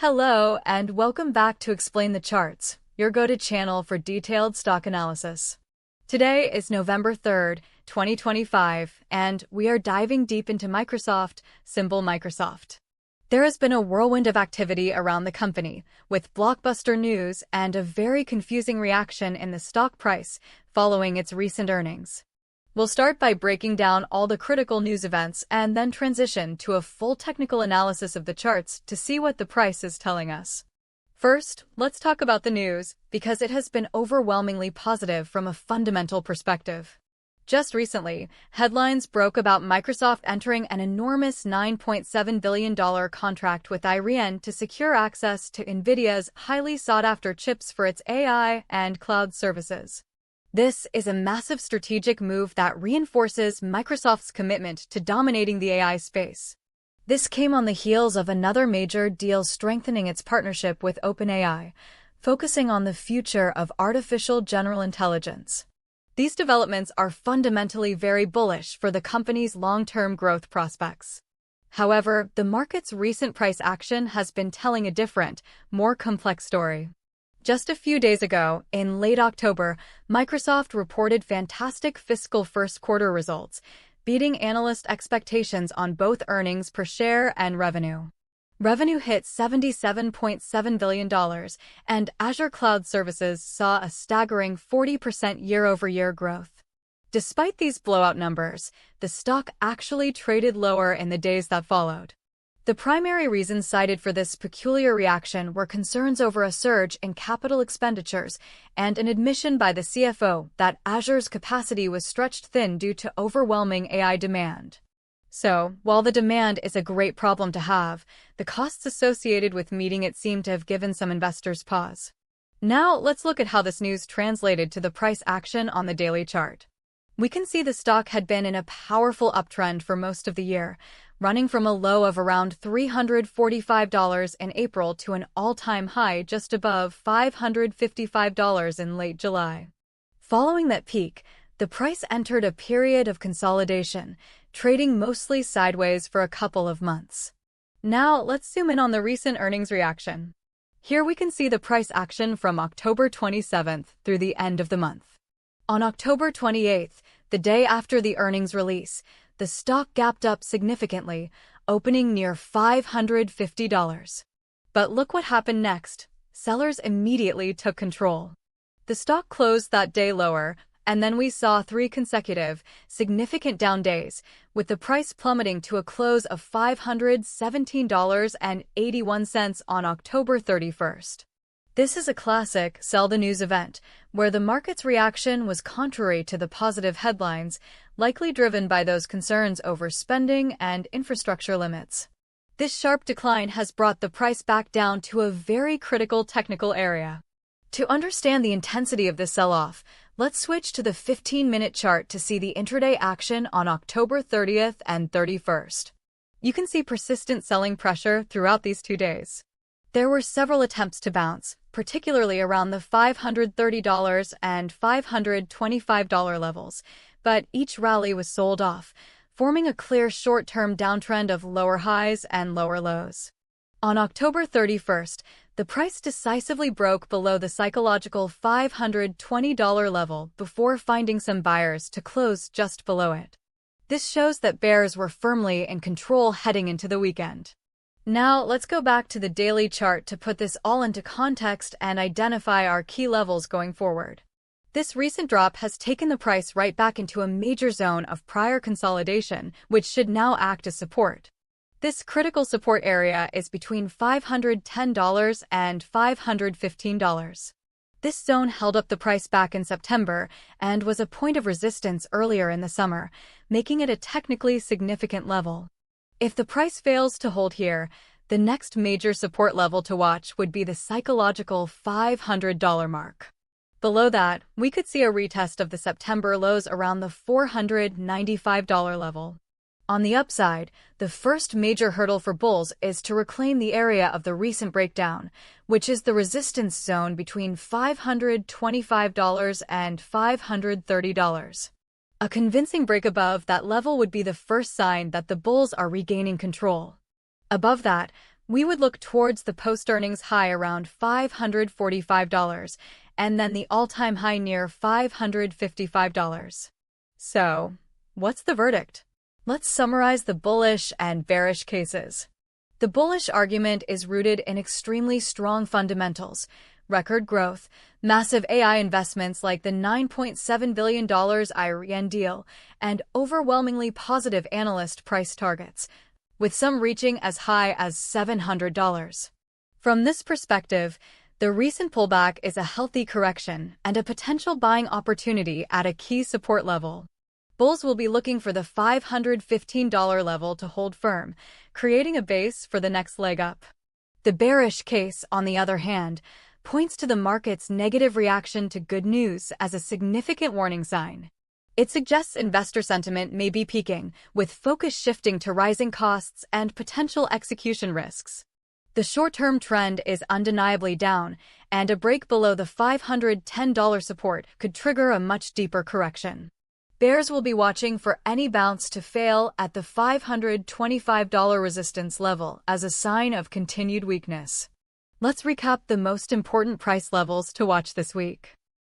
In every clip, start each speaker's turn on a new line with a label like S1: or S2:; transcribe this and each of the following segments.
S1: Hello, and welcome back to Explain the Charts, your go-to channel for detailed stock analysis. Today is November 3rd, 2025, and we are diving deep into Microsoft, symbol Microsoft. There has been a whirlwind of activity around the company, with blockbuster news and a very confusing reaction in the stock price following its recent earnings. We'll start by breaking down all the critical news events and then transition to a full technical analysis of the charts to see what the price is telling us. First, let's talk about the news, because it has been overwhelmingly positive from a fundamental perspective. Just recently, headlines broke about Microsoft entering an enormous $9.7 billion contract with IBM to secure access to NVIDIA's highly sought-after chips for its AI and cloud services. This is a massive strategic move that reinforces Microsoft's commitment to dominating the AI space. This came on the heels of another major deal strengthening its partnership with OpenAI, focusing on the future of artificial general intelligence. These developments are fundamentally very bullish for the company's long-term growth prospects. However, the market's recent price action has been telling a different, more complex story. Just a few days ago, in late October, Microsoft reported fantastic fiscal first quarter results, beating analyst expectations on both earnings per share and revenue. Revenue hit $77.7 billion, and Azure Cloud Services saw a staggering 40% year-over-year growth. Despite these blowout numbers, the stock actually traded lower in the days that followed. The primary reasons cited for this peculiar reaction were concerns over a surge in capital expenditures and an admission by the CFO that Azure's capacity was stretched thin due to overwhelming AI demand. So, while the demand is a great problem to have, the costs associated with meeting it seem to have given some investors pause. Now, let's look at how this news translated to the price action on the daily chart. We can see the stock had been in a powerful uptrend for most of the year, running from a low of around $345 in April to an all-time high just above $555 in late July. Following that peak, the price entered a period of consolidation, trading mostly sideways for a couple of months. Now, let's zoom in on the recent earnings reaction. Here we can see the price action from October 27th through the end of the month. On October 28th, the day after the earnings release, the stock gapped up significantly, opening near $550. But look what happened next. Sellers immediately took control. The stock closed that day lower, and then we saw 3 consecutive, significant down days, with the price plummeting to a close of $517.81 on October 31st. This is a classic sell the news event, where the market's reaction was contrary to the positive headlines, likely driven by those concerns over spending and infrastructure limits. This sharp decline has brought the price back down to a very critical technical area. To understand the intensity of this sell-off, let's switch to the 15-minute chart to see the intraday action on October 30th and 31st. You can see persistent selling pressure throughout these 2 days. There were several attempts to bounce, particularly around the $530 and $525 levels, but each rally was sold off, forming a clear short-term downtrend of lower highs and lower lows. On October 31st, the price decisively broke below the psychological $520 level before finding some buyers to close just below it. This shows that bears were firmly in control heading into the weekend. Now, let's go back to the daily chart to put this all into context and identify our key levels going forward. This recent drop has taken the price right back into a major zone of prior consolidation, which should now act as support. This critical support area is between $510 and $515. This zone held up the price back in September and was a point of resistance earlier in the summer, making it a technically significant level. If the price fails to hold here, the next major support level to watch would be the psychological $500 mark. Below that, we could see a retest of the September lows around the $495 level. On the upside, the first major hurdle for bulls is to reclaim the area of the recent breakdown, which is the resistance zone between $525 and $530. A convincing break above that level would be the first sign that the bulls are regaining control. Above that, We would look towards the post-earnings high around $545 and then the all-time high near $555. So, what's the verdict? Let's summarize the bullish and bearish cases. The bullish argument is rooted in extremely strong fundamentals, record growth, massive AI investments like the $9.7 billion Iran deal, and overwhelmingly positive analyst price targets, with some reaching as high as $700. From this perspective, the recent pullback is a healthy correction and a potential buying opportunity at a key support level. Bulls will be looking for the $515 level to hold firm, creating a base for the next leg up. The bearish case, on the other hand, points to the market's negative reaction to good news as a significant warning sign. It suggests investor sentiment may be peaking, with focus shifting to rising costs and potential execution risks. The short-term trend is undeniably down, and a break below the $510 support could trigger a much deeper correction. Bears will be watching for any bounce to fail at the $525 resistance level as a sign of continued weakness. Let's recap the most important price levels to watch this week.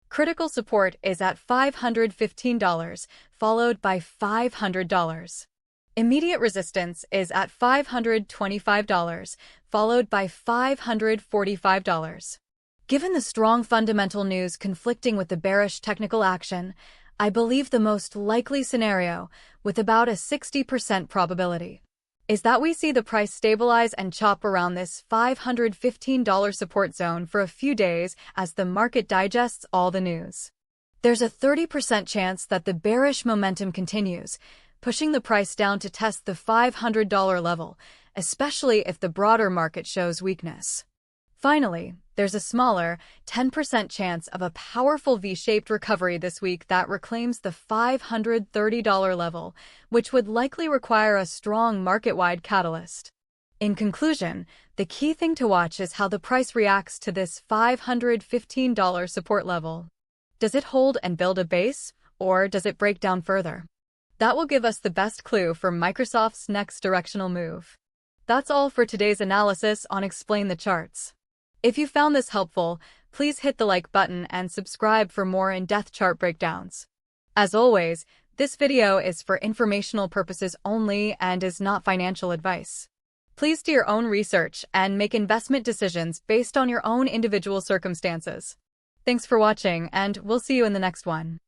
S1: Critical support is at $515, followed by $500. Immediate resistance is at $525, followed by $545. Given the strong fundamental news conflicting with the bearish technical action, I believe the most likely scenario, with about a 60% probability, is that we see the price stabilize and chop around this $515 support zone for a few days as the market digests all the news. There's a 30% chance that the bearish momentum continues, pushing the price down to test the $500 level, especially if the broader market shows weakness. Finally, there's a smaller, 10% chance of a powerful V-shaped recovery this week that reclaims the $530 level, which would likely require a strong market-wide catalyst. In conclusion, the key thing to watch is how the price reacts to this $515 support level. Does it hold and build a base, or does it break down further? That will give us the best clue for Microsoft's next directional move. That's all for today's analysis on Explain the Charts. If you found this helpful, please hit the like button and subscribe for more in-depth chart breakdowns. As always, this video is for informational purposes only and is not financial advice. Please do your own research and make investment decisions based on your own individual circumstances. Thanks for watching, and we'll see you in the next one.